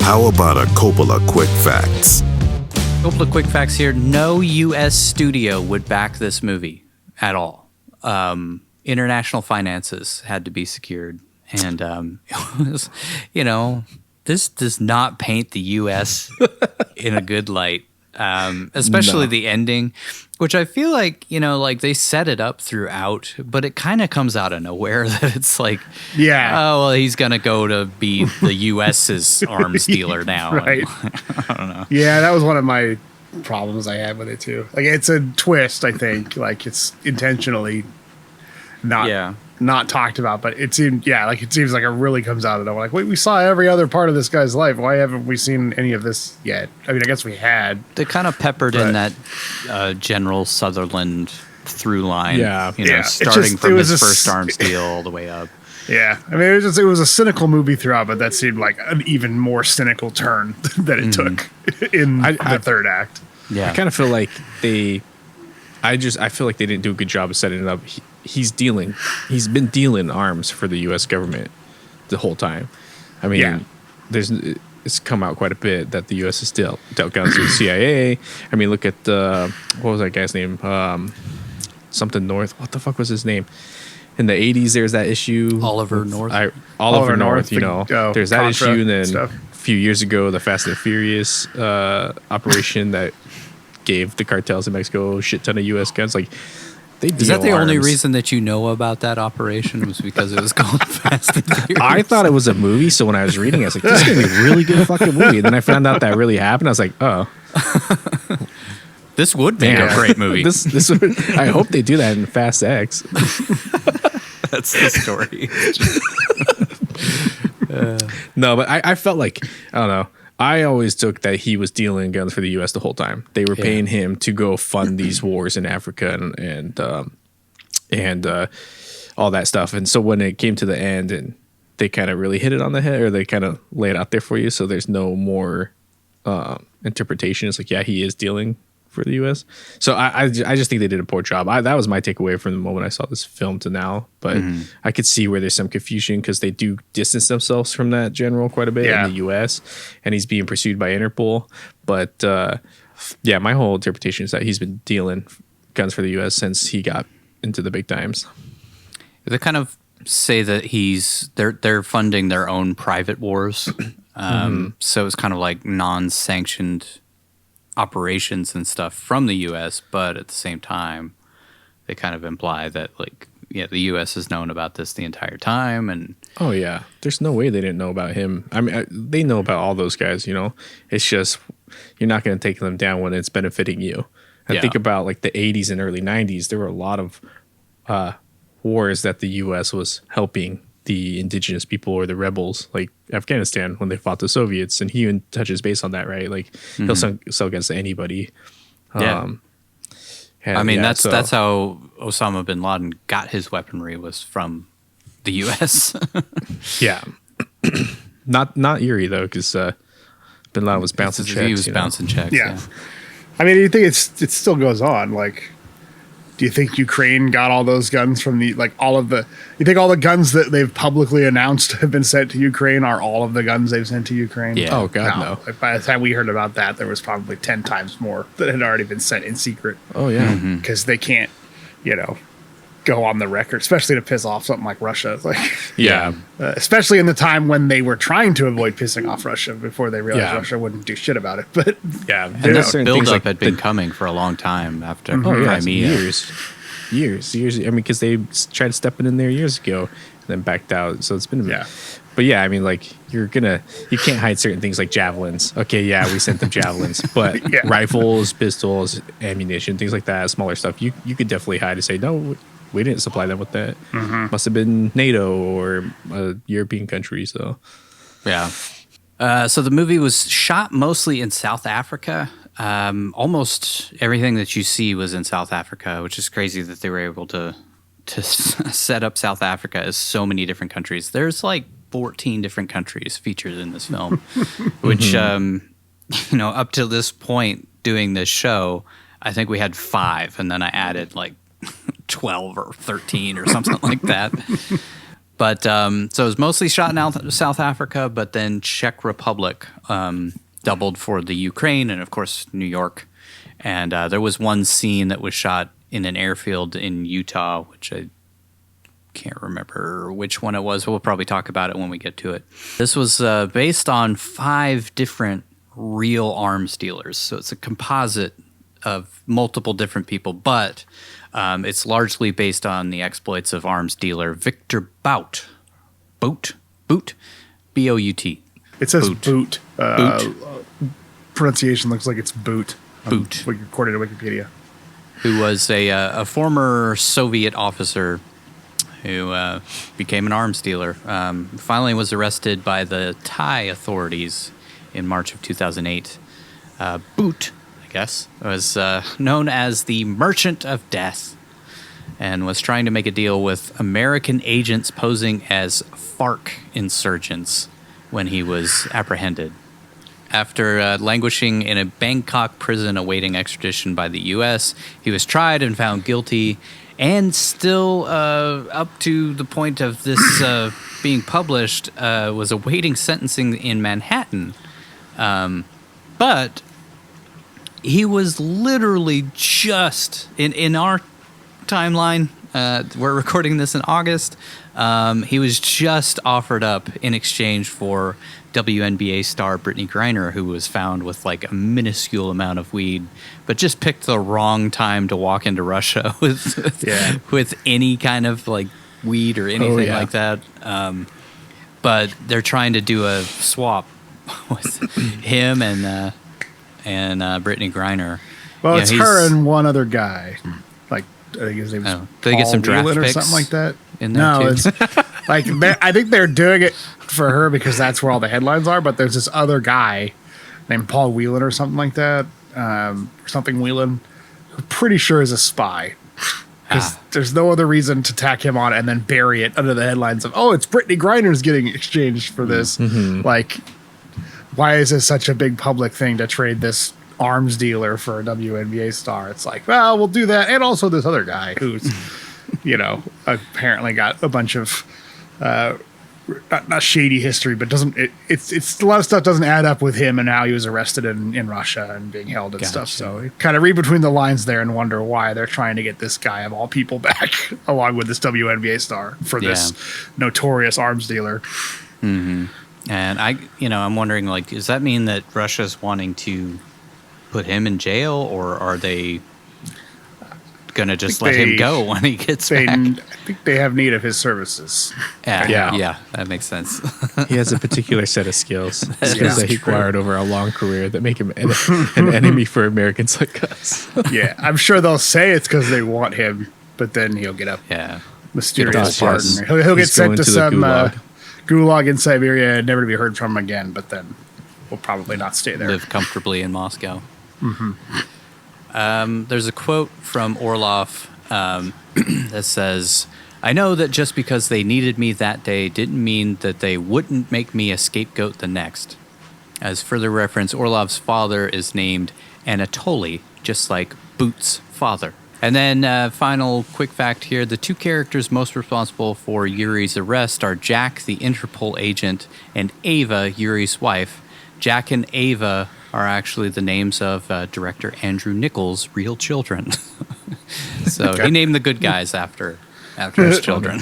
How about a Coppola quick facts? Couple of quick facts here. No U.S. studio would back this movie at all. International finances had to be secured. And it was, this does not paint the U.S. in a good light, especially the ending, which I feel like, they set it up throughout, but it kind of comes out of nowhere that it's like, oh, well, he's going to go to be the U.S.'s arms dealer now. Right. I don't know. Yeah, that was one of my problems I had with it, too. Like, it's a twist, I think. Like, it's intentionally not talked about, but it seemed like it really comes out of nowhere. Like, wait, we saw every other part of this guy's life. Why haven't we seen any of this yet? I mean, I guess we had. They kind of peppered in that General Sutherland through line. Starting from his first arms deal all the way up. Yeah, I mean, it was a cynical movie throughout, but that seemed like an even more cynical turn that it took in the third act. Yeah, I kind of feel like I feel like they didn't do a good job of setting it up. He's been dealing arms for the U.S. government the whole time. I mean, it's come out quite a bit that the U.S. has dealt guns with the CIA. I mean, look at what was that guy's name? Something North. What the fuck was his name? In the 80s, there's that issue. Oliver North. Oliver North, there's that issue. And then stuff. A few years ago, the Fast and Furious operation that gave the cartels in Mexico a shit ton of U.S. guns. Like, is that the only reason that you know about that operation was because it was called Fast and Furious? I thought it was a movie, so when I was reading it, I was like, this is going to be a really good fucking movie. And then I found out that really happened. I was like, oh. This would make a great movie. This would, I hope they do that in Fast X. That's the story. No, but I felt like, I don't know. I always took that he was dealing guns for the U.S. the whole time. They were paying him to go fund these wars in Africa and all that stuff. And so when it came to the end, and they kind of really hit it on the head, or they kind of lay it out there for you, so there's no more interpretation. It's like, yeah, he is dealing for the U.S. So I just think they did a poor job. That was my takeaway from the moment I saw this film to now. But I could see where there's some confusion because they do distance themselves from that general quite a bit in the U.S. and he's being pursued by Interpol. But my whole interpretation is that he's been dealing guns for the U.S. since he got into the big times. They kind of say that they're funding their own private wars. So it's kind of like non-sanctioned operations and stuff from the U.S., but at the same time, they kind of imply that, the U.S. has known about this the entire time. And there's no way they didn't know about him. I mean, they know about all those guys. It's just you're not going to take them down when it's benefiting you. And think about the 80s and early 90s. There were a lot of wars that the U.S. was helping the indigenous people or the rebels, like Afghanistan when they fought the Soviets, and he even touches base on that, right? Like he'll sell guns to anybody. That's how Osama bin Laden got his weaponry, was from the U.S. Not Yuri though, because bin Laden was bouncing checks. He was bouncing checks. Yeah. I mean, do you think it still goes on? Do you think Ukraine got all those guns from you think all the guns that they've publicly announced have been sent to Ukraine are all of the guns they've sent to Ukraine? Yeah. Oh, God, no. By the time we heard about that, there was probably 10 times more that had already been sent in secret. Oh, yeah. Because they can't, go on the record, especially to piss off something like Russia. Especially in the time when they were trying to avoid pissing off Russia before they realized Russia wouldn't do shit about it. But and that buildup had been coming for a long time after Crimea. Years. I mean, because they tried to step it in there years ago and then backed out. So it's been But I mean, you can't hide certain things like javelins. Okay, we sent them javelins, but rifles, pistols, ammunition, things like that, smaller stuff, you could definitely hide and say, no, we didn't supply them with that. Must have been NATO or a European country. So, so the movie was shot mostly in South Africa. Almost everything that you see was in South Africa, which is crazy that they were able to set up South Africa as so many different countries. There's 14 different countries featured in this film, which, up to this point doing this show, I think we had 5, and then I added 12 or 13 or something like that. But so it was mostly shot in South Africa, but then Czech Republic doubled for the Ukraine, and of course New York. And there was one scene that was shot in an airfield in Utah, which I can't remember which one it was. We'll probably talk about it when we get to it. This was based on 5 different real arms dealers. So it's a composite of multiple different people, but it's largely based on the exploits of arms dealer Victor Bout. Boot? B-O-U-T. It says Boot. Boot. Pronunciation looks like it's boot. Boot. According to Wikipedia. Who was a former Soviet officer who became an arms dealer. Finally was arrested by the Thai authorities in March of 2008. Boot, I guess, was known as the Merchant of Death and was trying to make a deal with American agents posing as FARC insurgents when he was apprehended. After languishing in a Bangkok prison awaiting extradition by the U.S., he was tried and found guilty, and still up to the point of this being published, was awaiting sentencing in Manhattan. But he was literally just, in our timeline, we're recording this in August, he was just offered up in exchange for WNBA star Brittany Griner, who was found with like a minuscule amount of weed, but just picked the wrong time to walk into Russia with any kind of like weed or anything like that. But they're trying to do a swap with him and Brittany Griner. Well, it's her and one other guy. Like I think his name is Did they get some draft Whelan or picks something like that? in there too? It's like I think they're doing it for her because that's where all the headlines are. But there's this other guy named Paul Whelan or something like that, something Whelan, who I'm pretty sure is a spy. Because there's no other reason to tack him on and then bury it under the headlines of, oh, it's Brittany Griner's getting exchanged for this. Like, why is this such a big public thing to trade this arms dealer for a WNBA star? It's like, well, we'll do that. And also this other guy who's, apparently got a bunch of, not shady history, but it's a lot of stuff doesn't add up with him and how he was arrested in Russia and being held and stuff. So you kind of read between the lines there and wonder why they're trying to get this guy of all people back along with this WNBA star for this notorious arms dealer. Mm-hmm. And I'm wondering, like, does that mean that Russia's wanting to put him in jail, or are they going to just let him go when he gets back? I think they have need of his services. Yeah, that makes sense. He has a particular set of skills that he acquired over a long career that make him an enemy for Americans like us. Yeah, I'm sure they'll say it's because they want him, but then he'll get a mysterious pardon. He'll get sent to some gulag in Siberia and never to be heard from again, but then we'll probably not stay there. Live comfortably in Moscow. There's a quote from Orlov that says, "I know that just because they needed me that day didn't mean that they wouldn't make me a scapegoat the next." As further reference, Orlov's father is named Anatoly, just like Boot's father. And then final quick fact here, the 2 characters most responsible for Yuri's arrest are Jack, the Interpol agent, and Ava, Yuri's wife. Jack and Ava are actually the names of director Andrew Nichols' real children. So he named the good guys after his children.